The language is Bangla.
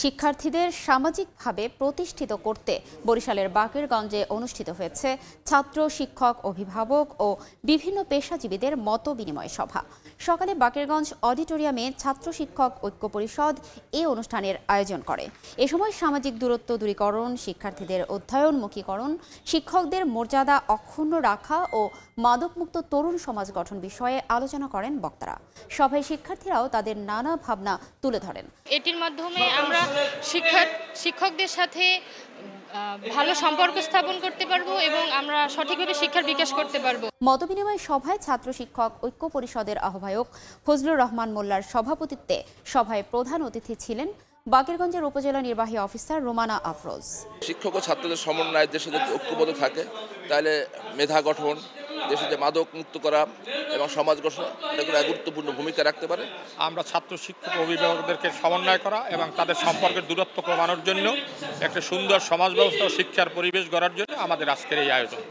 শিক্ষার্থীদের সামাজিকভাবে প্রতিষ্ঠিত করতে বরিশালের বাকেরগঞ্জে অনুষ্ঠিত হয়েছে ছাত্র, শিক্ষক, অভিভাবক ও বিভিন্ন পেশাজীবীদের মতবিনিময় সভা। সকালে বাকেরগঞ্জ অডিটোরিয়ামে ছাত্র শিক্ষক ঐক্য পরিষদ এই অনুষ্ঠানের আয়োজন করে। এ সময় সামাজিক দূরত্ব দূরীকরণ, শিক্ষার্থীদের অধ্যয়নমুখীকরণ, শিক্ষকদের মর্যাদা অক্ষুণ্ণ রাখা ও মাদকমুক্ত তরুণ সমাজ গঠন বিষয়ে আলোচনা করেন বক্তারা। সভায় শিক্ষার্থীরাও তাদের নানা ভাবনা তুলে ধরেন। এটির মাধ্যমে আমরা শিক্ষকদের সাথে ভালো সম্পর্ক স্থাপন করতে পারবো এবং আমরা সঠিকভাবে শিক্ষার বিকাশ করতে পারবো। মতবিনিময় সভায় ছাত্র শিক্ষক ঐক্য পরিষদের আহ্বায়ক ফজলুর রহমান মোল্লার সভাপতিত্বে সভায় প্রধান অতিথি ছিলেন বাকেরগঞ্জের উপজেলা নির্বাহী অফিসার রোমানা আফরোজ। শিক্ষক ও ছাত্রদের সমন্বয়ে দেশে যদি ঐক্যবদ্ধ থাকে তাহলে মেধা গঠন, দেশে যে মাদক মুক্ত করা এবং সমাজ গঠন এগুলো গুরুত্বপূর্ণ ভূমিকা রাখতে পারে। আমরা ছাত্র শিক্ষক অভিভাবকদেরকে সমন্বয় করা এবং তাদের সম্পর্কের দূরত্ব কমানোর জন্য একটা সুন্দর সমাজ ব্যবস্থা ও শিক্ষার পরিবেশ গড়ার জন্য আমাদের আজকের এই আয়োজন।